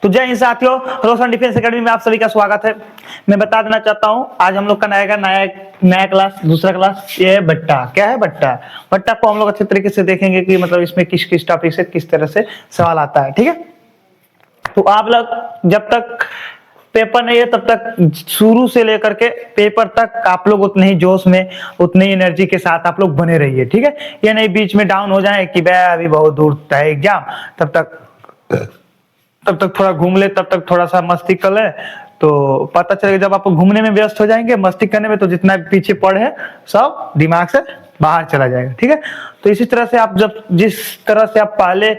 तो जय हिंद साथियों, रोशन डिफेंस एकेडमी में आप सभी का स्वागत है। मैं बता देना चाहता हूं, आज हम लोग का नया क्लास, दूसरा क्लास। ये है बट्टा। क्या है बट्टा? बट्टा को हम लोग अच्छे तरीके से देखेंगे कि मतलब इसमें किस किस टॉपिक से किस तरह से सवाल आता है। ठीक है, तो आप लोग जब तक पेपर नहीं है तब तक शुरू से लेकर के पेपर तक आप लोग उतने ही जोश में, उतनी एनर्जी के साथ आप लोग बने रहिए। ठीक है, ये नहीं बीच में डाउन हो जाए कि भाई अभी बहुत दूर है एग्जाम, तब तक थोड़ा घूम ले, तब तक थोड़ा सा मस्ती कर ले। तो पता चलेगा जब आप घूमने में व्यस्त हो जाएंगे, मस्ती करने में, तो जितना पीछे पढ़े है सब दिमाग से बाहर चला जाएगा। ठीक है, तो इसी तरह से आप जब जिस तरह से आप पहले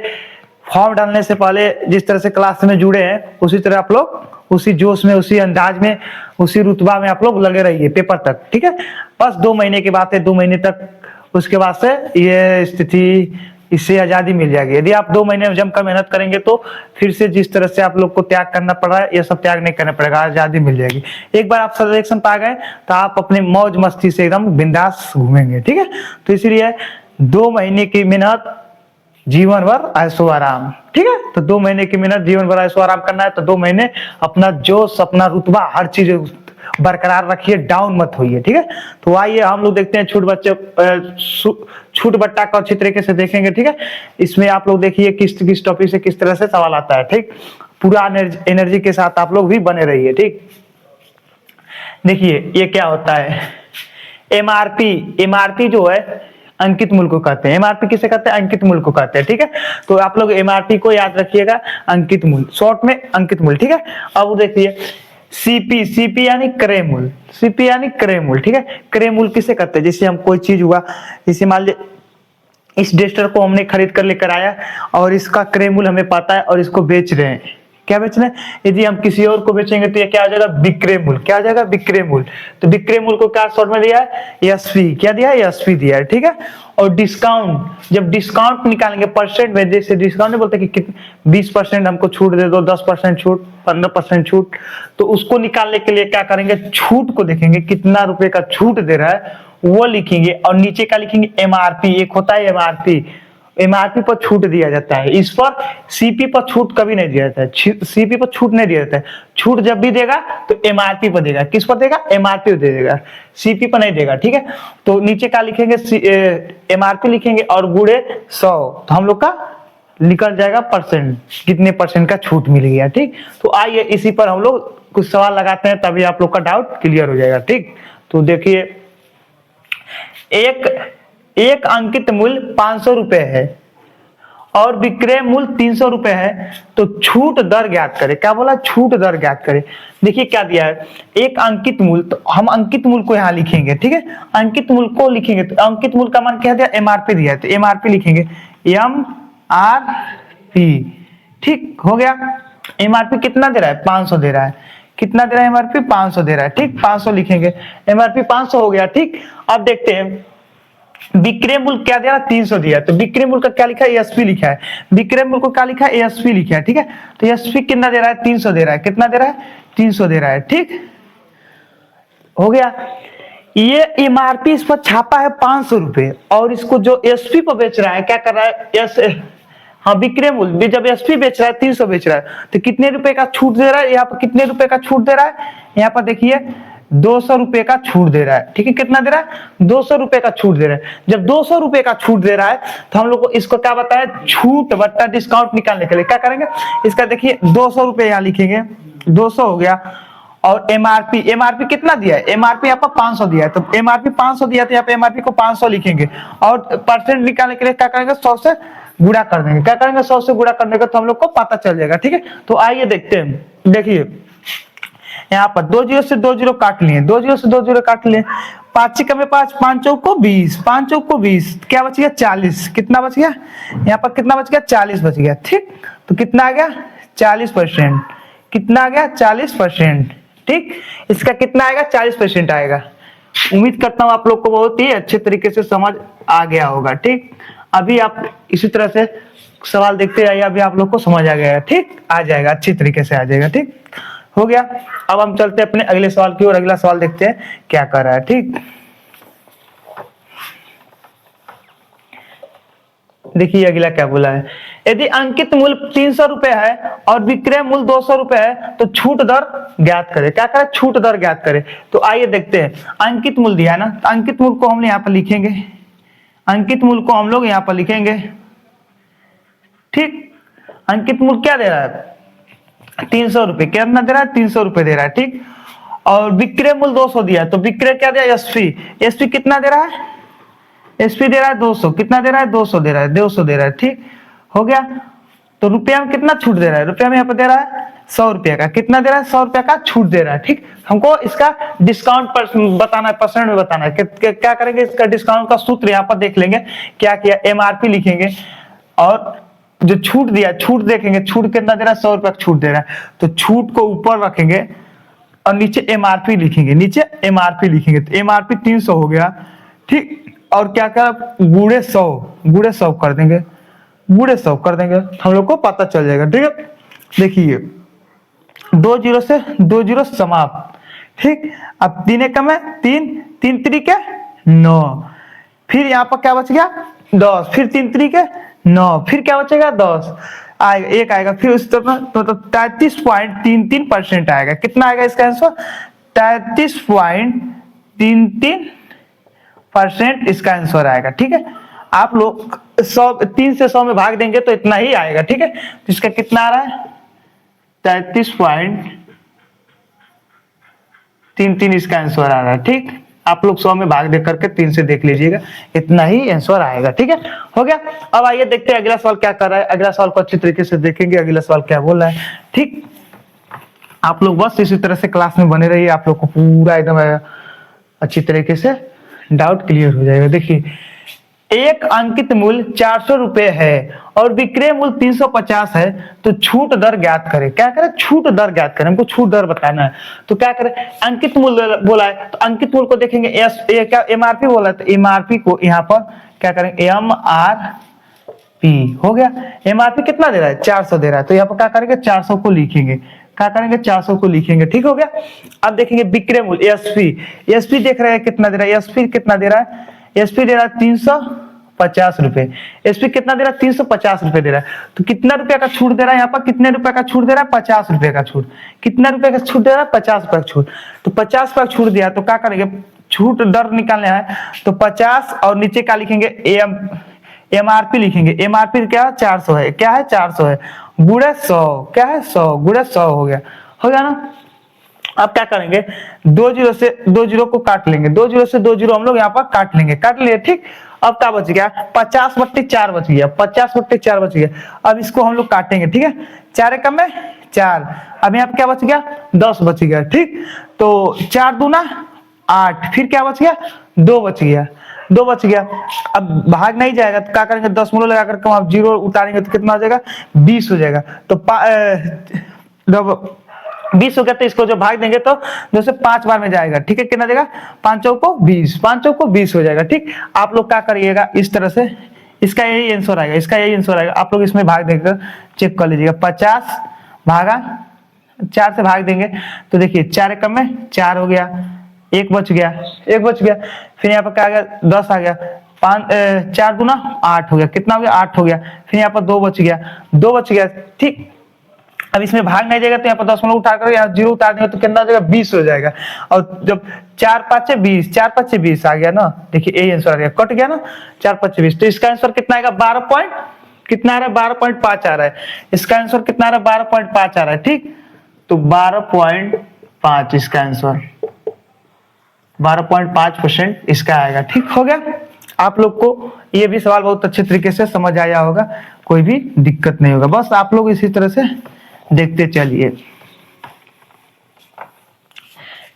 फॉर्म डालने से पहले जिस तरह से क्लास में जुड़े हैं, उसी तरह आप लोग उसी जोश में, उसी अंदाज में, उसी रुतबा में आप लोग लगे रहिए पेपर तक। ठीक है, बस 2 महीने की बात है, 2 महीने तक, उसके बाद से ये स्थिति, इससे आजादी मिल जाएगी। यदि आप 2 महीने में जमकर मेहनत करेंगे तो फिर से जिस तरह से आप लोग को त्याग करना पड़ रहा है, ये सब त्याग नहीं करना पड़ेगा, आजादी मिल जाएगी। एक बार आप सिलेक्शन पा गए तो आप अपने मौज मस्ती से एकदम बिंदास घूमेंगे। ठीक है, तो इसीलिए 2 महीने की मेहनत, जीवन भर ऐशो आराम। ठीक है, तो 2 महीने की मेहनत, जीवन भर ऐशो आराम करना है, तो 2 महीने अपना जोश, अपना रुतबा, हर चीज बरकरार रखिए, डाउन मत होइए। ठीक है, तो आइए हम लोग देखते हैं छूट बट्टा को अच्छी तरीके से देखेंगे। ठीक है, इसमें आप लोग देखिए किस किस टॉपिक से किस तरह से सवाल आता है। ठीक, पूरा एनर्जी के साथ आप लोग भी बने रहिए। ठीक, देखिए ये क्या होता है, एमआरपी जो है अंकित मूल्य को कहते हैं। एमआरपी किसे कहते हैं? अंकित मूल्य को कहते हैं। ठीक है, तो आप लोग एमआरपी को याद रखिएगा, अंकित मूल्य, शॉर्ट में अंकित मूल्य। ठीक है, अब देखिए सीपी यानी क्रय मूल्य, सीपी यानी क्रय मूल्य। ठीक है, क्रय मूल्य किसे कहते हैं? जैसे हम कोई चीज हुआ, जैसे मान लीजिए इस डस्टर को हमने खरीद कर लेकर आया और इसका क्रय मूल्य हमें पता है और इसको बेच रहे हैं। क्या बेच रहे हैं? यदि हम किसी और को बेचेंगे तो ये क्या आ जाएगा? विक्रय मूल्य। क्या आ जाएगा? विक्रय मूल्य। तो विक्रय मूल्य को क्या शॉर्ट में दिया है? एसपी। क्या दिया है? एसपी दिया है। ठीक है, और डिस्काउंट, जब डिस्काउंट निकालेंगे परसेंट में, जैसे डिस्काउंट नहीं बोलते कि 20% हमको छूट दे दो, 10% छूट, 15% छूट, तो उसको निकालने के लिए क्या करेंगे? छूट को देखेंगे, कितना रुपए का छूट दे रहा है वो लिखेंगे, और नीचे का लिखेंगे एमआरपी। एक होता है एमआरपी, एमआरपी पर छूट दिया जाता है। इस पर सीपी पर छूट कभी नहीं दिया जाता है, सीपी पर छूट नहीं दिया जाता है। छूट जब भी देगा तो एमआरपी पर देगा। किस पर देगा? एमआरपी पर देगा, सीपी पर नहीं देगा। ठीक है, तो नीचे का लिखेंगे एमआरपी लिखेंगे और गुणे 100, तो हम लोग का निकल जाएगा परसेंट, कितने परसेंट का छूट मिल गया। ठीक, तो आइए इसी पर हम लोग कुछ सवाल लगाते हैं, तभी आप लोग का डाउट क्लियर हो जाएगा। ठीक, तो देखिए एक अंकित मूल्य 500 रुपए है और विक्रय मूल्य 300 रुपए है, तो छूट दर ज्ञात करें। क्या बोला? छूट दर ज्ञात करें। देखिए क्या दिया है, एक अंकित मूल्य, तो हम अंकित मूल्य को यहाँ लिखेंगे। ठीक है, अंकित मूल्य को लिखेंगे, तो अंकित मूल्य का मान क्या दिया? एमआरपी दिया है, तो एमआरपी लिखेंगे, एमआरपी। ठीक हो गया, एमआरपी कितना दे रहा है? 500 दे रहा है। कितना दे रहा है? एमआरपी 500 दे रहा है। ठीक, 500 लिखेंगे, एमआरपी 500 हो गया। ठीक, अब देखते हैं विक्रय मूल्य क्या दिया? 300 दिया, तो विक्रय मूल्य का क्या लिखा है? एसपी लिखा है। विक्रय मूल्य को क्या लिखा है? एसपी लिखा है। ठीक है, तो एसपी कितना दे रहा है? 300 दे रहा है। कितना दे रहा है? 300 दे रहा है। ठीक हो गया, ये एमआरपी इस पर छापा है 500 रुपए, और इसको जो एसपी पर बेच रहा है क्या कर रहा है? हाँ, विक्रय मूल्य जब एसपी बेच रहा है 300 बेच रहा है, तो कितने रुपए का छूट दे रहा है? यहाँ पर कितने रुपए का छूट दे रहा है? यहाँ पर देखिए 200 रुपए का छूट दे रहा है। ठीक है, कितना दे रहा है? 200 रुपए का छूट दे रहा है। जब 200 रुपए का छूट दे रहा है तो हम लोग को इसको क्या बताया? छूट बट्टा डिस्काउंट निकालने के लिए क्या करेंगे? इसका देखिए 200 रुपए यहाँ लिखेंगे, 200 हो गया, और एमआरपी कितना दिया है? एमआरपी यहाँ पर 500 दिया है, तो एमआरपी 500 दिया, तो यहाँ पे एमआरपी को 500 लिखेंगे, और परसेंट निकालने के लिए क्या करेंगे? 100 से गुणा कर देंगे। क्या करेंगे? 100 से गुणा करने का, तो हम लोग को पता चल जाएगा। ठीक है, तो आइए देखते हैं। देखिए यहाँ पर 2 जीरो से 2 जीरो काट लिए, 2 जीरो से 2 जीरो काट लिए, 5 छिक्का में 5, 5 चौक को 20, 5 चौक को 20, क्या बच गया? 40। कितना बच गया? यहाँ पर कितना बच गया? 40 बच गया। ठीक, तो कितना आ गया? 40%। कितना आ गया? 40%। ठीक, इसका कितना आएगा? 40% आएगा। उम्मीद करता हूं आप लोग को बहुत ही अच्छे तरीके से समझ आ गया होगा। ठीक, अभी आप इसी तरह से सवाल देखते रहिए, अभी आप लोग को समझ आ गया। ठीक, आ जाएगा, अच्छी तरीके से आ जाएगा। ठीक हो गया, अब हम चलते हैं अपने अगले सवाल की ओर। अगला सवाल देखते हैं क्या कर रहा है। ठीक, देखिए अगला क्या बोला है, यदि अंकित मूल्य 300 रुपए है और विक्रय मूल्य 200 रुपए है तो छूट दर ज्ञात करें। क्या करें? छूट दर ज्ञात करें। तो आइए देखते हैं, अंकित मूल्य दिया है ना, तो अंकित मूल्य को हम यहाँ पर लिखेंगे, अंकित मूल्य को हम लोग यहाँ पर लिखेंगे, ठीक। अंकित मूल्य क्या दे रहा है? 300 रुपए। कितना दे रहा है? 300 रुपए दे रहा है, ठीक। और विक्रय मूल्य 200 दिया है, तो विक्रय क्या दिया? एसपी। एसपी कितना दे रहा है? एसपी दे रहा है 200। कितना दे रहा है? 200 दे रहा है, 200 दे रहा है, ठीक हो गया। तो रुपया में कितना छूट दे रहा है? रुपया में यहाँ पर दे रहा है 100 रुपया का। कितना दे रहा है? 100 रुपया का छूट दे रहा है, ठीक। हमको इसका डिस्काउंट बताना है, परसेंट में बताना है। क्या करेंगे? इसका डिस्काउंट का सूत्र यहाँ पर देख लेंगे। क्या किया? एमआरपी लिखेंगे और जो छूट दिया, छूट देखेंगे, छूट कितना दे रहा है? 100 रुपया छूट दे रहा है, तो छूट को ऊपर रखेंगे और नीचे एमआरपी लिखेंगे, नीचे एमआरपी लिखेंगे। तो एमआरपी 300 हो गया, ठीक। और क्या कर, गुणे 100 कर देंगे, गुणे 100 कर देंगे, हम लोग को पता चल जाएगा, ठीक है। देखिए 2 जीरो से 2 जीरो समाप्त, ठीक। अब 3 एकम है 3, 3 त्रिक 9, फिर यहाँ पर क्या बच गया? 10, फिर 3 त्रिक 9, फिर क्या बचेगा? 10 आएगा, एक आएगा, फिर उस तरफ तो 33.33% आएगा। कितना आएगा इसका आंसर? 33.33% इसका आंसर आएगा, ठीक है। आप लोग 3 से 100 में भाग देंगे तो इतना ही आएगा, ठीक है। तो इसका कितना आ रहा है? 33.33 इसका आंसर आ रहा है, ठीक। आप लोग 100 में भाग दे करके 3 से देख लीजिएगा, इतना ही आंसर आएगा, ठीक है। हो गया। अब आइए देखते हैं अगला सवाल क्या कर रहा है। अगला सवाल को अच्छी तरीके से देखेंगे, अगला सवाल क्या बोल रहा है, ठीक। आप लोग बस इसी तरह से क्लास में बने रहिए, आप लोग को पूरा एकदम अच्छी तरीके से डाउट क्लियर हो जाएगा। देखिए, एक अंकित मूल्य 400 रुपए है और विक्रय मूल्य 350 है, तो छूट दर ज्ञात करें। क्या करें? छूट दर ज्ञात करें, हमको छूट दर बताना है। तो क्या करें? अंकित मूल्य बोला है तो अंकित मूल्य को देखेंगे, क्या एमआरपी बोला है, तो एमआरपी को यहाँ पर क्या करेंगे? एमआरपी हो गया। एमआरपी कितना दे रहा है? 400 दे रहा है, तो यहाँ पर क्या करेंगे? 400 को लिखेंगे। क्या करेंगे? 400 को लिखेंगे, ठीक हो गया। अब देखेंगे विक्रय मूल्य एसपी। एसपी देख रहे हैं कितना दे रहा है? एसपी कितना दे रहा है? एसपी दे रहा है 350 रुपए। एसपी कितना दे रहा है? 350 रुपए दे रहा है। तो कितना रुपया का छूट दे रहा है? यहाँ पर कितने रुपए का छूट दे रहा है? 50 रुपए का छूट। कितना रुपए का छूट दे रहा है? 50 रुपए का छूट। तो 50 रुपए का छूट दिया, तो क्या करेंगे? छूट दर निकालना है, तो 50 और नीचे क्या लिखेंगे? एमआरपी लिखेंगे। एमआरपी क्या? 400 है। क्या है? 400 है, गुणे 100। क्या है? 100 गुणे 100 हो गया, हो गया ना। अब क्या करेंगे? 2 जीरो से 2 जीरो को काट लेंगे, 2 जीरो से 2 जीरो हम लोग यहाँ पर काट लेंगे, काट लिए, ठीक। अब क्या बच गया? 50/4 बच गया, 50/4 बच गया। अब इसको हम लोग काटेंगे, ठीक है। 4 एकम में 4, अब यहाँ पे क्या बच गया? 10 बच गया, ठीक। तो 4 दूना 8, फिर क्या बच गया? 2 बच गया, 2 बच गया। अब भाग नहीं जाएगा तो क्या करेंगे? 10 मूल लगा करके आप जीरो उतारेंगे तो कितना हो जाएगा? 20 हो जाएगा। तो 20 हो गया, तो इसको जो भाग देंगे तो 2 से 5 बार में जाएगा, ठीक है। कितना देगा? 5 चौको 20, 5 चौको 20 हो जाएगा, ठीक। आप लोग क्या करिएगा? इस तरह से इसका यही आंसर आएगा, इसका यही आंसर आएगा। आप लोग इसमें भाग देकर चेक कर लीजिएगा। 50 भागा 4 से भाग देंगे तो देखिए 4 एकम में 4 हो गया, 1 बच गया, 1 बच गया। फिर यहाँ पर क्या आ गया? 10 आ गया। 4 दूना 8 हो गया, कितना हो गया? 8 हो गया। फिर यहाँ पर 2 बच गया, 2 बच गया, ठीक। अब इसमें भाग नहीं जाएगा तो यहाँ पर 10 उठा कर यहाँ 0 उतार देंगे तो कितना हो जाएगा? 20 हो जाएगा। और जब 4 5 20, 4 5 20 आ गया ना, देखिए यही आंसर आ गया, कट गया ना, 4 5 20। तो इसका आंसर कितना आएगा? 12 पॉइंट कितना आ रहा है? 12.5 आ रहा है। इसका आंसर कितना आ रहा है? 12.5 आ रहा है, ठीक। तो 12.5 इसका आंसर, 12.5% इसका आएगा, ठीक हो गया। आप लोग को ये भी सवाल बहुत अच्छे तरीके से समझ आया होगा, कोई भी दिक्कत नहीं होगा। बस आप लोग इसी तरह से देखते चलिए।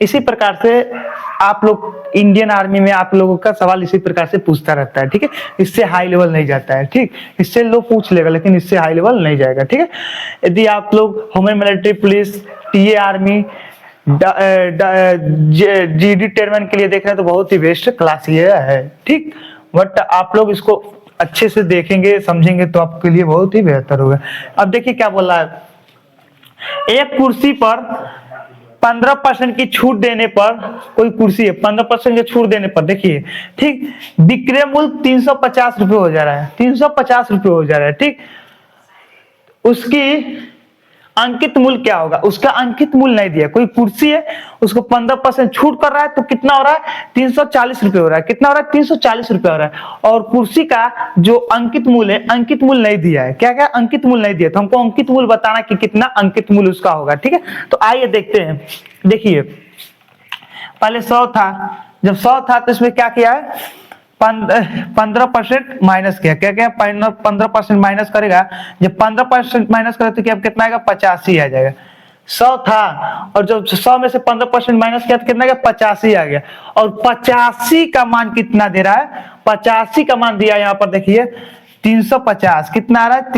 इसी प्रकार से आप लोग इंडियन आर्मी में आप लोगों का सवाल इसी प्रकार से पूछता रहता है, ठीक है। इससे हाई लेवल नहीं जाता है, ठीक। इससे लो पूछ लेगा लेकिन इससे हाई लेवल नहीं जाएगा, ठीक है। यदि आप लोग human military police, TA army, GD tradesman के लिए देख रहे हैं तो बहुत ही बेस्ट क्लास ये है, ठीक। बट आप लोग इसको अच्छे से देखेंगे समझेंगे तो आपके लिए बहुत ही बेहतर होगा। अब देखिए क्या बोल रहा है, एक कुर्सी पर 15% की छूट देने पर, कोई कुर्सी है 15% की छूट देने पर, देखिए ठीक, विक्रय मूल्य 350 रुपये हो जा रहा है, 350 रुपये हो जा रहा है, ठीक। उसकी अंकित मूल्य क्या होगा, उसका अंकित मूल्य नहीं दिया, कोई कुर्सी है उसको 15% छूट कर रहा है तो कितना हो रहा है, 340 रुपये हो रहा है, कितना हो रहा है, 340 रुपये हो रहा है। और कुर्सी का जो अंकित मूल्य है, अंकित मूल्य नहीं दिया है, क्या क्या अंकित मूल्य नहीं दिया, तो हमको अंकित मूल्य बताना कि कितना अंकित मूल्य उसका होगा, ठीक है। तो आइए देखते हैं, देखिए पहले 100 था, जब 100 था तो इसमें क्या किया है, 15% माइनस किया, क्या क्या 15% माइनस करेगा, जब 15% माइनस करे तो क्या कितना आएगा, 85 आ जाएगा। 100 था और जब 100 में से 15% माइनस किया तो कितना आ गया, 85 आ गया। और 85 का मान कितना दे रहा है, 85 का मान दिया यहाँ पर देखिए 350, कितना आ रहा है,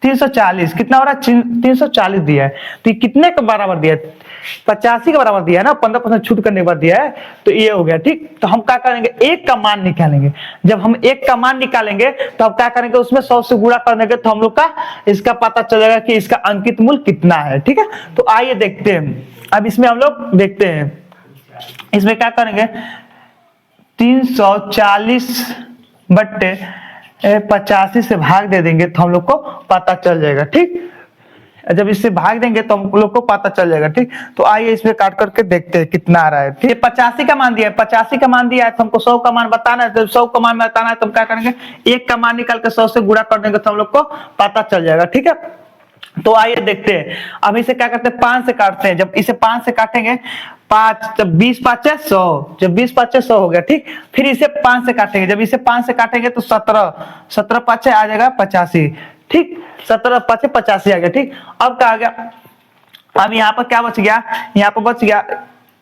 340, कितना हो रहा है, 340 दिया है। तो ये कितने के बराबर दिया है, 85 के बराबर दिया है ना, 15% छूट करने के बाद दिया है, तो ये हो गया, ठीक। तो हम क्या करेंगे, एक का मान निकालेंगे। जब हम एक का मान निकालेंगे तो हम क्या करेंगे, उसमें 100 से गुणा कर देंगे तो हम लोग का इसका पता चलेगा कि इसका अंकित मूल्य कितना है, ठीक है। तो आइए देखते हैं, अब इसमें हम लोग देखते हैं, इसमें क्या करेंगे, 340 बट्टे 85 से भाग दे देंगे तो हम लोग को पता चल जाएगा, ठीक। जब इससे भाग देंगे तो हम लोग को पता चल जाएगा, ठीक। तो आइए इसमें काट करके देखते हैं कितना आ रहा है, ठीक। 85 का मान दिया है, 85 का मान दिया है तो हमको 100 का मान बताना है, तो 100 का मान बताना है तो हम क्या करेंगे, एक का मान निकाल के 100 से गुणा कर देंगे तो हम लोग को पता चल जाएगा, ठीक है। तो आइए देखते हैं, अब इसे क्या करते हैं, 5 से काटते हैं। जब इसे 5 से काटेंगे, 5 जब 20 5 100, जब 20 5 100 हो गया, ठीक। फिर इसे 5 से काटेंगे, जब इसे 5 से काटेंगे तो 17 5 आ जाएगा 85, ठीक। 17 5 85 आ गया, ठीक। अब क्या आ गया, अब यहाँ पर क्या बच गया, यहाँ पर बच गया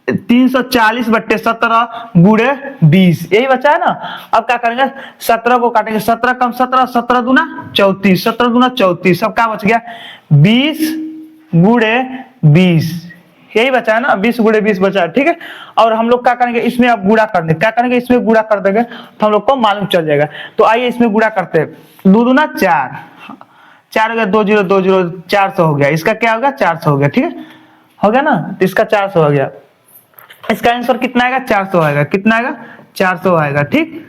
340 बट्टे 17 गुड़े 20, यही बचा है ना। अब क्या करेंगे, 17 को काटेंगे, 17 कम 17, 17 दूना 34, 17 दूना 34, सब क्या बच गया, 20 गुड़े 20, यही बचा है ना, 20 गुड़े 20 बचा है, ठीक है। और हम लोग क्या करेंगे, इसमें अब गुणा कर देंगे, क्या करेंगे, इसमें गुणा कर देंगे तो हम लोग को मालूम चल जाएगा। तो आइए इसमें गुणा करते हैं, 2 दूना 4, 4 हो गया, 2 0 2 0, 400 हो गया, इसका क्या होगा, 400 हो गया, ठीक है, हो गया ना, तो इसका 400 हो गया। इसका आंसर कितना आएगा, 400 आएगा, कितना आएगा, 400 आएगा, ठीक।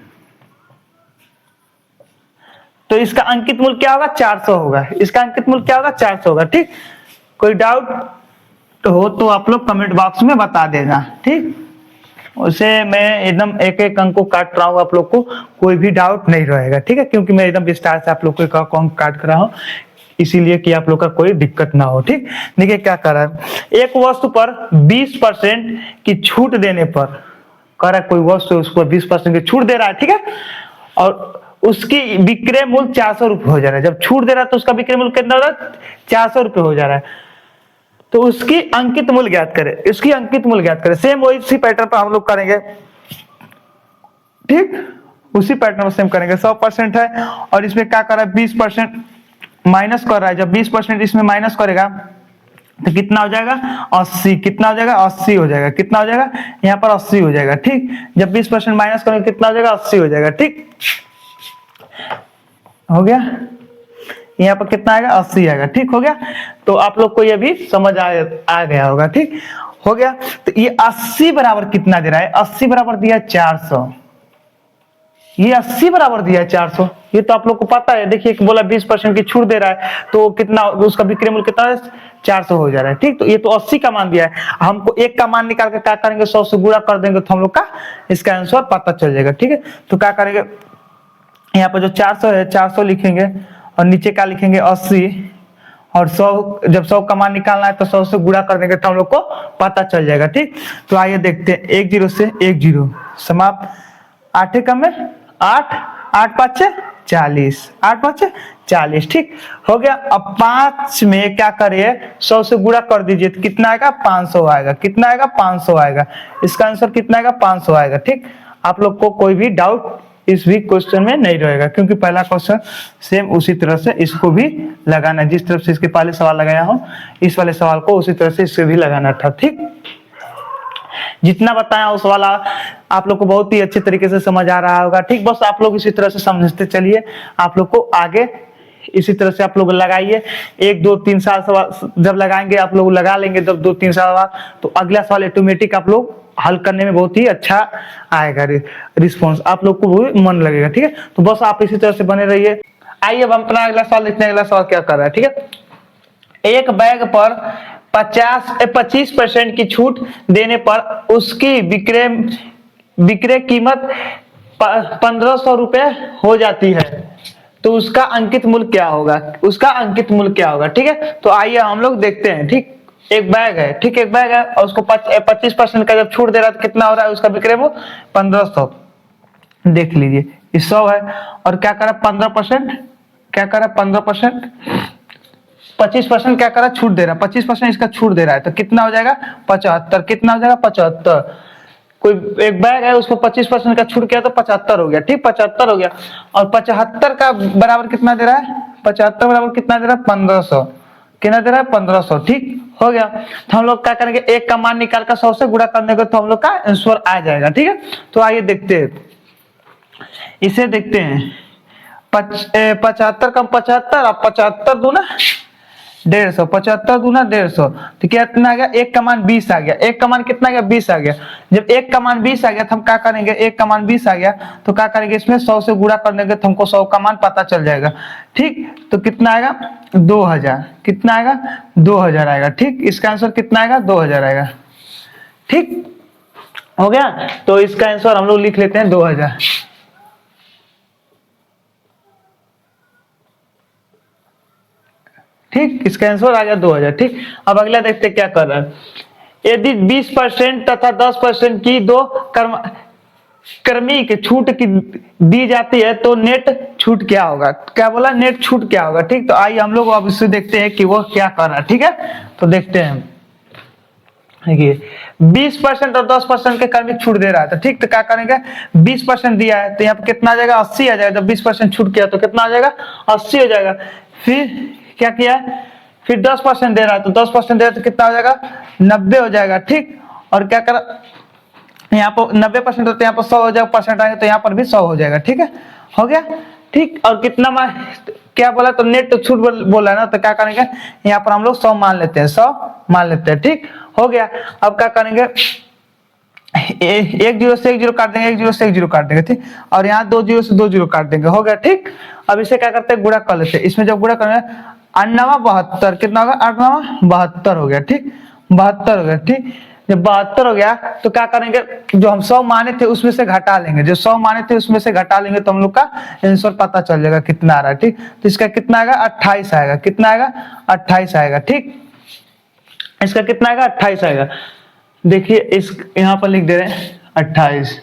तो इसका अंकित मूल्य क्या होगा, 400 होगा, इसका अंकित मूल्य क्या होगा, 400 होगा, ठीक। कोई डाउट हो तो आप लोग कमेंट बॉक्स में बता देना, ठीक। उसे मैं एकदम एक एक अंक को काट रहा हूँ, आप लोग को कोई भी डाउट नहीं रहेगा, ठीक है, क्योंकि मैं एकदम विस्तार से आप लोग को एक अंक काट कर रहा हूँ, इसीलिए कि आप लोग का कोई दिक्कत ना हो, ठीक। देखिए क्या कर रहा है, एक वस्तु पर 20% की छूट देने पर, कर रहा है कोई वस्तु उस पर 20% की छूट दे रहा है, ठीक है, और उसकी विक्रय मूल्य 400 रुपये हो जा रहा है। जब छूट दे रहा है तो उसका विक्रय मूल्य कितना हो रहा है, 400 रुपये हो जा रहा है। तो उसकी अंकित मूल्य ज्ञात करें, इसकी अंकित मूल्य ज्ञात करें। सेम वही इसी पैटर्न पर हम लोग करेंगे, ठीक, उसी पैटर्न में सेम करेंगे। 100% है और इसमें क्या कर रहा है, 20% माइनस कर रहा है। जब 20% इसमें माइनस करेगा तो कितना हो जाएगा, 80, कितना हो जाएगा, 80 हो जाएगा, कितना हो जाएगा, यहाँ पर 80 हो जाएगा, ठीक। जब 20% माइनस करेंगे कितना हो जाएगा, 80 हो जाएगा, ठीक, हो गया। यहाँ पर कितना आएगा, 80 आएगा, ठीक, हो गया। तो आप लोग को ये भी समझ आ गया होगा, ठीक, हो गया। तो ये 80 बराबर कितना दे रहा है, 80 बराबर दिया 400, ये 80 बराबर दिया है 400, ये तो आप लोग को पता है। देखिए बोला 20% की छूट दे रहा है तो कितना उसका विक्रय मूल्य कितना है, 400 हो जा रहा है, ठीक। तो ये तो 80 का मान दिया है, हमको एक का मान निकाल के क्या करेंगे, 100 से गुणा कर देंगे तो हम लोग का इसका आंसर पता चल जाएगा, ठीक है। तो क्या करेंगे, यहाँ पर जो 400 है 400 लिखेंगे और नीचे क्या लिखेंगे, 80, और 100, जब 100 का मान निकालना है तो 100 से गुणा कर देंगे तो हम लोग को पता चल जाएगा, ठीक। तो आइए देखते हैं, 1 0 से 1 0 समाप्त, 8 कम में 8, 8 5 40, 8 5 40, ठीक, हो गया। अब 5 में क्या करिए, 100 से गुणा कर दीजिए तो कितना आएगा, 500 आएगा, कितना आएगा, 500 आएगा, इसका आंसर कितना आएगा, 500 आएगा, ठीक। आप लोग को कोई भी डाउट इस भी क्वेश्चन में नहीं रहेगा, क्योंकि पहला क्वेश्चन सेम उसी तरह से इसको भी लगाना, जिस तरफ से इसके पहले सवाल लगाया हूं इस वाले सवाल को उसी तरह से इससे भी लगाना था, ठीक। जितना बताया उस वाला आप लोग को बहुत ही अच्छे तरीके से समझ आ रहा होगा, ठीक। बस आप लोग इसी तरह से समझते चलिए, आप लोग को आगे इसी तरह से आप लोग लगाइए, 1 2 3 साल जब लगाएंगे आप लोग लगा लेंगे, जब 2 3 साल बाद तो अगला सवाल ऑटोमेटिक आप लोग हल करने में बहुत ही अच्छा आएगा, रिस्पॉन्स आप लोग को भी मन लगेगा। ठीक है, तो बस आप इसी तरह से बने रहिए। आइए अब हम अपना अगला सवाल देखते हैं। अगला सवाल क्या कर रहा है, ठीक है। एक बैग पर 25% की छूट देने पर उसकी विक्रय कीमत 1500 रुपए हो जाती है, तो उसका अंकित मूल्य क्या होगा, उसका अंकित मूल्य क्या होगा। ठीक है, तो आइए हम लोग देखते हैं। ठीक, एक बैग है, ठीक, एक बैग है और उसको 25% का जब छूट दे रहा है तो कितना हो रहा है उसका विक्रय मूल्य 1500। देख लीजिए, ये 100 है और क्या करा 15%, क्या करा 15%, 25% क्या करा छूट दे रहा है, 25% इसका छूट दे रहा है तो कितना हो जाएगा 75। कितना हो जाएगा 75। कोई एक बैग है उसको 25% का छूट किया तो 75 हो गया। ठीक, 75 हो गया और 75 का बराबर कितना दे रहा है, 75 बराबर कितना दे रहा है 1500। कितना दे रहा है 1500। ठीक हो गया, तो हम लोग क्या करेंगे, एक का मान निकाल कर 100 से गुणा करने को तो हम लोग का आंसर आ जाएगा। ठीक है, तो आइए देखते हैं, इसे देखते हैं। 75 कम 75 और 75 दूना 150, 75 दूना 150 तो कितना आ गया, एक का मान 20 आ गया। एक का मान कितना आ गया 20 आ गया। जब एक का मान 20 आ गया तो हम क्या करेंगे, एक का मान 20 आ गया तो क्या करेंगे, इसमें 100 से गुणा कर देंगे तो हमको 100 का मान पता चल जाएगा। ठीक, तो कितना आएगा 2000, कितना आएगा 2000 आएगा। ठीक, इसका आंसर कितना आएगा 2000 आएगा। ठीक हो गया, तो इसका आंसर हम लोग लिख लेते हैं 2000। ठीक, इसका आंसर आ गया 2000। ठीक, अब अगला देखते हैं क्या कर रहा है। यदि 20% तथा 10% की दो क्रमिक छूट की दी जाती है तो नेट छूट क्या होगा, क्या बोला नेट छूट क्या होगा। ठीक, तो आइए हम लोग अब इससे देखते हैं कि वो क्या कर रहा है। ठीक है, तो देखते हैं। देखिए 20% और 10% के क्रमिक छूट दे रहा है तो ठीक, तो क्या करेंगे, 20% दिया है तो यहाँ पे कितना आ जाएगा 80 आ जाएगा। जब 20% छूट किया तो कितना आ जाएगा 80 हो जाएगा। फिर क्या किया, फिर 10% दे रहा है तो 10% दे रहा है तो कितना हो जाएगा 90 हो जाएगा। ठीक, और क्या करा, यहाँ पर 90% होते यहाँ पर 100 हो जाएगा, परसेंट आएंगे तो यहाँ पर भी 100 हो जाएगा। ठीक है, हो गया। ठीक, और कितना क्या बोला, तो नेट तो छूट बोला है ना, तो क्या करेंगे यहाँ पर हम लोग 100 मान लेते हैं, 100 मान लेते हैं। ठीक हो गया, अब क्या करेंगे, एक जीरो से एक जीरो काट देंगे, एक जीरो से एक जीरो काट देंगे। ठीक, और यहाँ 2 जीरो से 2 जीरो काट देंगे, हो गया। ठीक, अब इसे क्या करते हैं गुणा कर लेते हैं। इसमें जब गुणा करेंगे 98 कितना होगा 98 हो गया। ठीक, 72 हो गया। ठीक, जब 72 हो गया तो क्या करेंगे, जो हम 100 माने थे उसमें से घटा लेंगे, जो 100 माने थे उसमें से घटा लेंगे तो हम लोग का आंसर पता चल जाएगा कितना आ रहा है। ठीक, तो इसका कितना आएगा 28 आएगा। कितना आएगा 28 आएगा। ठीक, इसका कितना आएगा 28 आएगा। देखिए इस यहां पर लिख दे रहे हैं 28,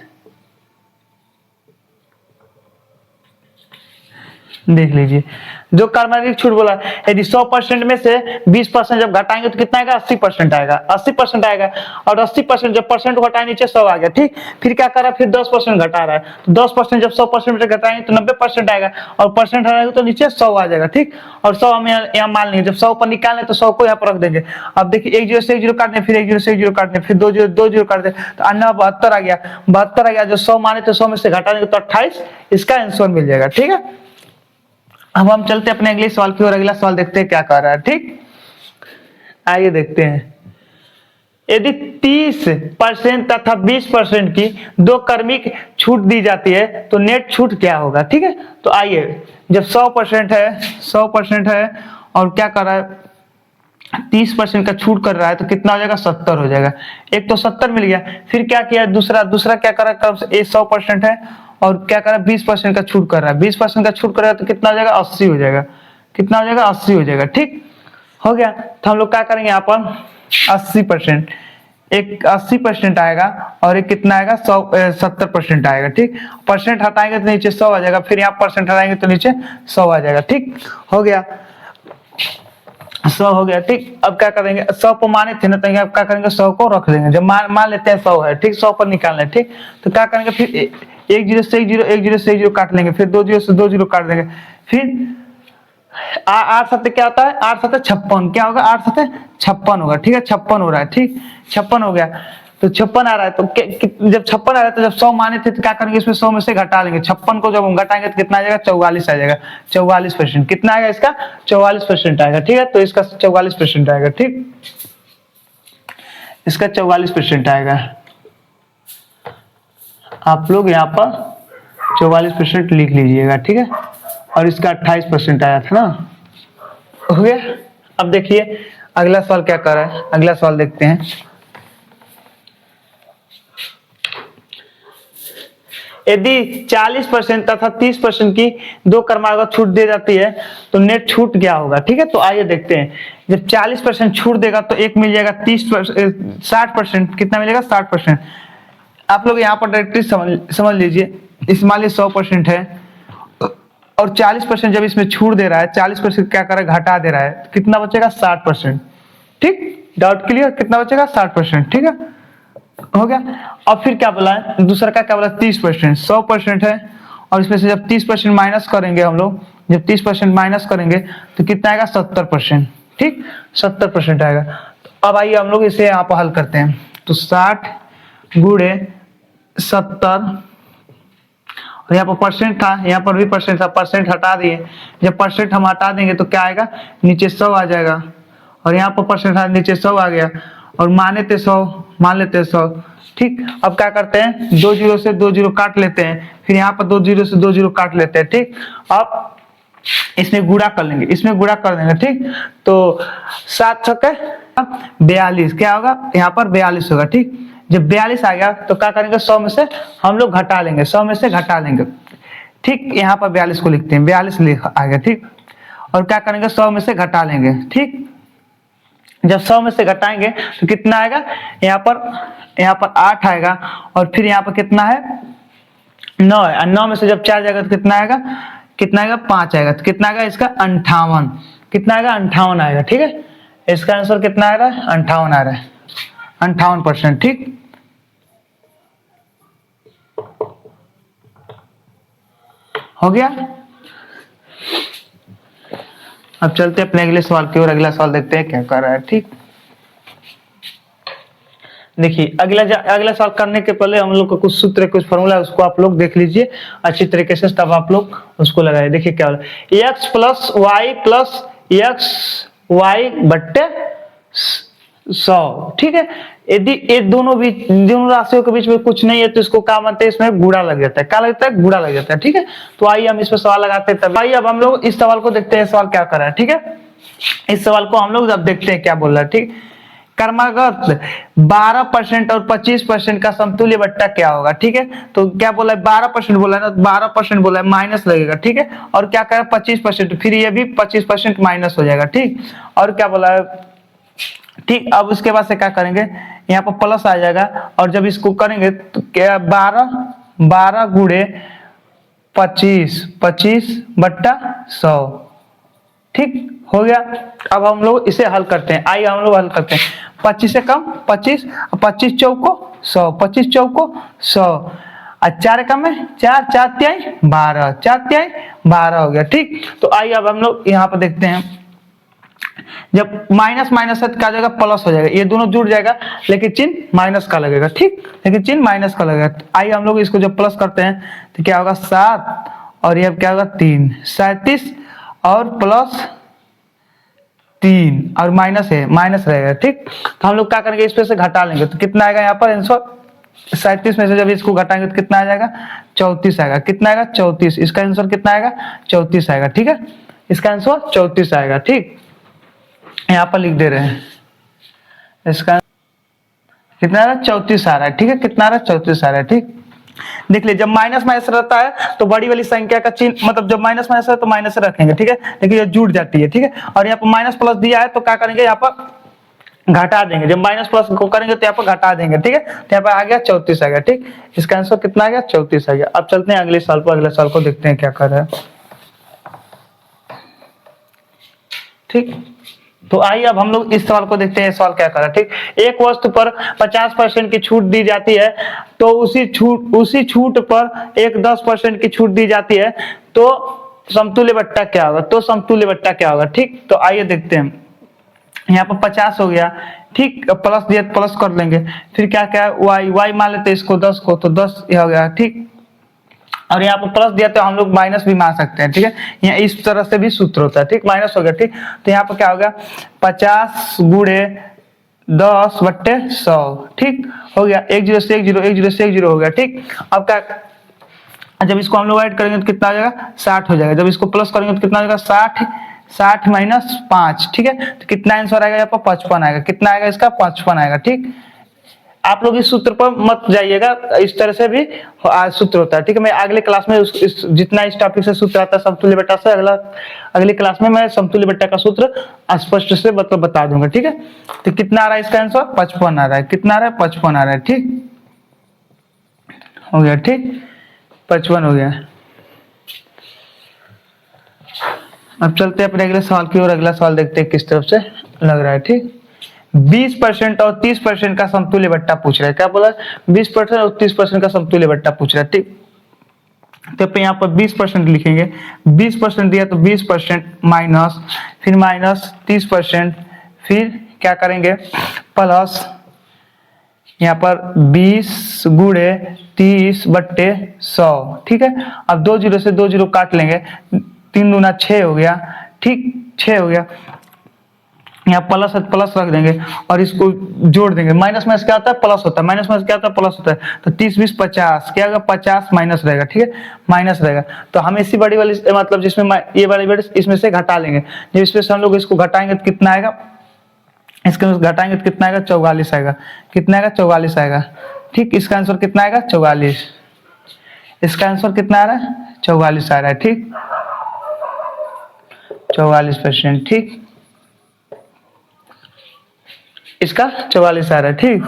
देख लीजिए जो क्रमिक छूट बोला, यदि 100% में से 20% जब घटाएंगे तो कितना आएगा 80% आएगा, 80% आएगा। और 80% जब परसेंट घटाए नीचे 100 आ गया। ठीक, फिर क्या कर रहा है, फिर 10% घटा रहा है तो 10% जब 100% में घटाएंगे तो 90% आएगा और परसेंट हटाएंगे तो नीचे 100 आ जाएगा। ठीक, और 100 हम यहाँ मान लेंगे, जब 100 पर निकालें तो 100 को यहाँ पर रख देंगे। अब देखिए एक जीरो से एक जीरो काटने, फिर एक जीरो से एक जीरो काटने, फिर 2 जीरो काट दे तो 72 आ गया, 72 आ गया। जो 100 माने तो 100 में से घटा देंगे तो 28, इसका आंसर मिल जाएगा। ठीक है, अब हम चलते हैं अपने अगले सवाल की ओर। अगला सवाल देखते हैं क्या कर रहा है। ठीक, आइए देखते हैं। यदि 30% तथा 20% की दो क्रमिक छूट दी जाती है तो नेट छूट क्या होगा। ठीक है, तो आइए, जब 100% है, 100% है और क्या कर रहा है 30% का छूट कर रहा है तो कितना हो जाएगा 70 हो जाएगा। एक तो 70 मिल गया, फिर क्या किया दूसरा क्या कर रहा है, 100% है और क्या कर रहा है 20% का छूट कर रहा है। 20% का छूट कर रहा है तो कितना हो जाएगा 80 हो जाएगा। कितना हो जाएगा 80 हो जाएगा। ठीक हो गया, तो हम लोग क्या करेंगे यहाँ पर 80%, एक 80% आएगा और एक कितना आएगा 70% आएगा। ठीक, परसेंट हटाएंगे तो नीचे 100 आ जाएगा, फिर यहाँ परसेंट हटाएंगे तो नीचे 100 आ जाएगा। ठीक हो गया, 100 हो गया। ठीक, अब क्या करेंगे 100 को माने थे ना, तो अब क्या करेंगे 100 को रख देंगे। जब मान लेते हैं 100 है। ठीक, 100 पर निकालना है। ठीक, तो क्या करेंगे, फिर एक जीरो से एक जीरो, एक जीरो से एक जीरो काट लेंगे, फिर 2 जीरो से 2 जीरो काट देंगे, फिर 8 7 क्या होता है 8 7 56, क्या होगा 8 7 56 होगा। ठीक है, 56 हो रहा है। ठीक, 56 हो गया। तो 56 आ रहा है, तो जब 56 आ रहा है तो जब 100 माने थे तो क्या करेंगे, इसमें 100 में से घटा लेंगे। 56 को जब हम घटाएंगे तो कितना आ जाएगा, 44 आ जाएगा। 44%। कितना आएगा इसका, 44% आएगा। ठीक है, तो इसका 44% आएगा। ठीक, इसका 44% आएगा। आप लोग यहाँ पर 44% लिख लीजिएगा। ठीक है, और इसका 28% आया था ना, हो गया। अब देखिए अगला सवाल क्या कर रहा है, अगला सवाल देखते हैं। यदि 40% तथा 30% की दो क्रमागत छूट दे जाती है तो नेट छूट क्या होगा। ठीक है, तो आइए देखते हैं। जब 40% छूट देगा तो एक मिल जाएगा 60%। कितना मिलेगा, 60%। आप लोग यहाँ पर डायरेक्टली समझ लीजिए। इस मान लीजिए 100% है और 40% जब इसमें छूट दे रहा है, 40% क्या कर रहा है, घटा दे रहा है, कितना बचेगा, 60%। ठीक, डाउट क्लियर, कितना बचेगा, 60%। ठीक है, हो गया। और फिर क्या बोला है, दूसरा का क्या बोला, 30%। 100% है और इसमें से जब 30% माइनस करेंगे हम लोग, जब 30% माइनस करेंगे तो कितना आएगा, 70%। ठीक, 70% आएगा। तो अब आइए हम लोग इसे यहाँ पर हल करते हैं। तो 60 गुणे 70, और यहाँ पर परसेंट था, यहाँ पर भी परसेंट था, परसेंट हटा दिए। जब परसेंट हम हटा देंगे तो क्या आएगा, नीचे 100 आ जाएगा। और यहाँ पर परसेंट था, नीचे 100 आ गया। और माने थे 100, मान लेते हैं 100। ठीक, अब क्या करते हैं, 2 जीरो से 2 जीरो काट लेते हैं, फिर यहाँ पर 2 जीरो से 2 जीरो काट लेते हैं। ठीक, अब इसमें गुणा कर लेंगे, इसमें गुणा कर देंगे। ठीक, तो 7 छक्के 42, क्या होगा, यहाँ पर 42 होगा। ठीक, जब 42 आ गया तो क्या करेंगे, 100 में से हम लोग घटा लेंगे, 100 में से घटा लेंगे। ठीक, यहाँ पर 42 को लिखते हैं, 42 लिख आ गया। ठीक, और क्या करेंगे, 100 में से घटा लेंगे। ठीक, जब 100 में से घटाएंगे तो कितना आएगा, यहाँ पर 8 आएगा। और फिर यहाँ पर कितना है, 9 है। और 9 में से जब 4 जाएगा तो कितना आएगा, 5 आएगा। तो कितना आएगा इसका, 58। कितना आएगा, 58 आएगा। ठीक है, इसका आंसर कितना आ रहा है, 58 आ रहा है, 58%। ठीक, हो गया। अब चलते हैं अपने अगले सवाल की ओर। अगला सवाल देखते हैं क्या कर रहा है। ठीक, देखिए अगला सवाल करने के पहले हम लोग का कुछ सूत्र, कुछ फॉर्मूला, उसको आप लोग देख लीजिए अच्छी तरीके से, तब आप लोग उसको लगाए। देखिए क्या बोला, x प्लस वाई बट्टे 100। ठीक है, यदि ये दोनों राशियों के बीच में कुछ नहीं है तो इसको क्या मानते हैं, इसमें गुणा लग जाता है। क्या लगता है, गुणा लग जाता है। ठीक है, तो आइए हम इस पर सवाल लगाते हैं। तब आइए अब हम लोग इस सवाल को देखते हैं, सवाल क्या कर रहा है। ठीक है, इस सवाल को हम लोग अब देखते हैं क्या बोल रहा है। ठीक, क्रमागत 12% और 25% का समतुल्य बट्टा क्या होगा। ठीक है, तो क्या बोला है, 12% बोला है ना, 12% बोला है, माइनस लगेगा। ठीक है, और क्या करें, 25%, फिर ये भी 25% माइनस हो जाएगा। ठीक, और क्या बोला है, ठीक, अब उसके बाद से क्या करेंगे, यहाँ पर प्लस आ जाएगा। और जब इसको करेंगे तो क्या, 12 गुणे 25 बट्टा 100। ठीक, हो गया। अब हम लोग इसे हल करते हैं। आइए हम लोग हल करते हैं। 25 से कम 25, 25 चौको 100, 25 चौको 100, और 4 कम है 4, 4 तिहाई 12, 4 तिहाई 12 हो गया। ठीक, तो आइए अब हम लोग यहाँ पर देखते हैं। जब माइनस माइनस है तो क्या जाएगा, प्लस हो जाएगा। ये दोनों जुड़ जाएगा लेकिन चिन्ह माइनस का लगेगा। ठीक, लेकिन चिन्ह माइनस का लगेगा। आइए हम लोग इसको जब प्लस करते हैं तो क्या होगा, 7, और ये क्या होगा, 3, 37, और प्लस 3, और माइनस है, माइनस रहेगा। ठीक, तो हम लोग क्या करेंगे, इस पे से घटा लेंगे तो कितना आएगा, यहाँ पर आंसर 37 में से जब इसको घटाएंगे तो कितना आ जाएगा, 34 आएगा। कितना आएगा, 34। इसका आंसर कितना आएगा, 34 आएगा। ठीक है, इसका आंसर 34 आएगा। ठीक, यहाँ पर लिख दे रहे हैं, इसका कितना आ रहा है, 34 आ रहा है। ठीक है, कितना आ रहा है, 34 आ रहा है। ठीक, देख लीजिए, जब माइनस माइनस रहता है तो बड़ी वाली संख्या का चिन्ह, मतलब जब माइनस माइनस है तो माइनस से रखेंगे। ठीक है, लेकिन ये जुड़ जाती है। ठीक है, और यहाँ पर माइनस प्लस दिया है तो क्या करेंगे, यहाँ पर घटा देंगे। जब माइनस प्लस को करेंगे तो यहाँ पर घटा देंगे। ठीक है, तो यहाँ पर आ गया 34 आ गया। ठीक, इसका आंसर कितना आ गया, 34 आ गया। अब चलते हैं अगले साल पर, अगले साल को देखते हैं क्या कर रहा है। ठीक, तो आइए अब हम लोग इस सवाल को देखते हैं, सवाल क्या कर रहा है। ठीक, एक वस्तु पर 50% की छूट दी जाती है तो उसी छूट पर एक 10% की छूट दी जाती है तो समतुल्य बट्टा क्या होगा, तो समतुल्य बट्टा क्या होगा। ठीक, तो आइए देखते हैं। यहाँ पर 50 हो गया, ठीक, प्लस दिया तो प्लस कर लेंगे, फिर क्या क्या वाई, वाई मान लेते हैं इसको 10 को, तो 10 ये हो गया, ठीक। और यहाँ पर प्लस दिया तो हम लोग माइनस भी मान सकते हैं, ठीक है, यहाँ इस तरह से भी सूत्र होता है, ठीक, माइनस हो गया, ठीक। तो यहाँ पर क्या होगा 50 गुणे 10/100, ठीक हो गया, 10 से 10, 10 से 10 हो गया, ठीक। अब क्या, जब इसको हम लोग ऐड करेंगे तो कितना आ जाएगा 60 हो जाएगा, जब इसको प्लस करेंगे तो कितना आ जाएगा 60 माइनस 5, ठीक है, तो कितना आंसर आएगा यहाँ पर 55 आएगा, कितना आएगा इसका 55 आएगा, ठीक। आप लोग इस सूत्र पर मत जाइएगा, इस तरह से भी सूत्र होता है, ठीक है। मैं अगले क्लास में जितना इस टॉपिक से सूत्र आता है समतुल्य बट्टा से, अगली क्लास में मैं समतुल्य बट्टा का सूत्र स्पष्ट से बता दूंगा, ठीक है। तो कितना आ रहा है इसका आंसर 55 आ रहा है, कितना आ रहा है 55 आ रहा है, ठीक हो गया, ठीक 55 हो गया। अब चलते हैं अपने अगले सवाल की ओर, अगला सवाल देखते हैं किस तरफ से लग रहा है, ठीक। 20% और 30% का समतुल्य बट्टा पूछ रहा है, क्या बोला 20% और 30% का समतुल्य बट्टा पूछ रहा है, ठीक। तो यहाँ पर 20% लिखेंगे, 20% दिया तो 20% माइनस, फिर माइनस 30%, फिर क्या करेंगे प्लस, यहाँ पर 20 गुणे 30/100, ठीक है। अब 2 जीरो से 2 जीरो काट लेंगे, 3 दूना 6 हो गया, ठीक 6 हो गया, यहाँ प्लस है प्लस रख देंगे और इसको जोड़ देंगे, माइनस में क्या होता है प्लस होता है, माइनस में क्या होता है प्लस होता है, तो 30 20 50, क्या होगा 50 माइनस रहेगा, ठीक है, माइनस रहेगा। तो हम इसी बड़ी वाली मतलब जिसमें ये वाली बड़ी इसमें से घटा लेंगे, जब इसमें से हम लोग इसको घटाएंगे तो कितना आएगा, इसके घटाएंगे तो कितना आएगा 44 आएगा, कितना आएगा 44 आएगा, ठीक। इसका आंसर कितना आएगा 44, इसका आंसर कितना आ रहा है 44 आ रहा है, ठीक 44%, ठीक इसका 44 आ रहा है, ठीक।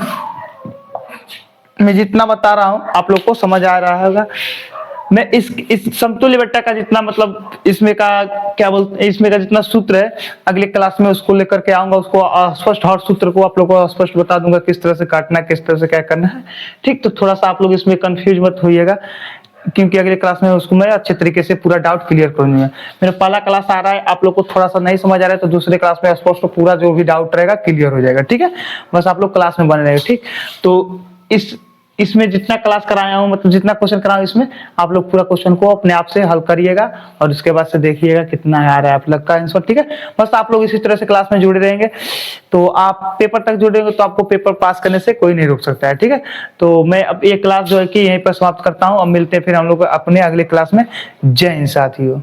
मैं जितना बता रहा हूं आप लोग को समझ आ रहा होगा। मैं इस समतुल्य बट्टा का जितना मतलब इसमें का क्या बोलते हैं, इसमें का जितना सूत्र है अगले क्लास में उसको लेकर के आऊंगा, उसको स्पष्ट हर सूत्र को आप लोग को स्पष्ट बता दूंगा किस तरह से काटना है, किस तरह से क्या करना है, ठीक। तो थोड़ा सा आप लोग इसमें कंफ्यूज मत होइएगा, क्योंकि अगले क्लास में उसको मैं अच्छे तरीके से पूरा डाउट क्लियर करूंगा। मेरा पहला क्लास आ रहा है, आप लोग को थोड़ा सा नहीं समझ आ रहा है तो दूसरे क्लास में स्पष्ट पूरा जो भी डाउट रहेगा क्लियर हो जाएगा, ठीक है। बस आप लोग क्लास में बने रहेगा, ठीक। तो इसमें जितना क्लास कराया हूँ, मतलब जितना क्वेश्चन कराया इसमें आप लोग पूरा क्वेश्चन को अपने आप से हल करिएगा और उसके बाद से देखिएगा कितना आ रहा है आप लोग का आंसर, ठीक है। बस आप लोग इसी तरह से क्लास में जुड़े रहेंगे तो आप पेपर तक जुड़ेंगे तो आपको पेपर पास करने से कोई नहीं रोक सकता है, ठीक है। तो मैं अब ये क्लास जो है कि यहीं पर समाप्त करता हूँ, अब मिलते हैं फिर हम लोग अपने अगले क्लास में। जय हिंद साथियों।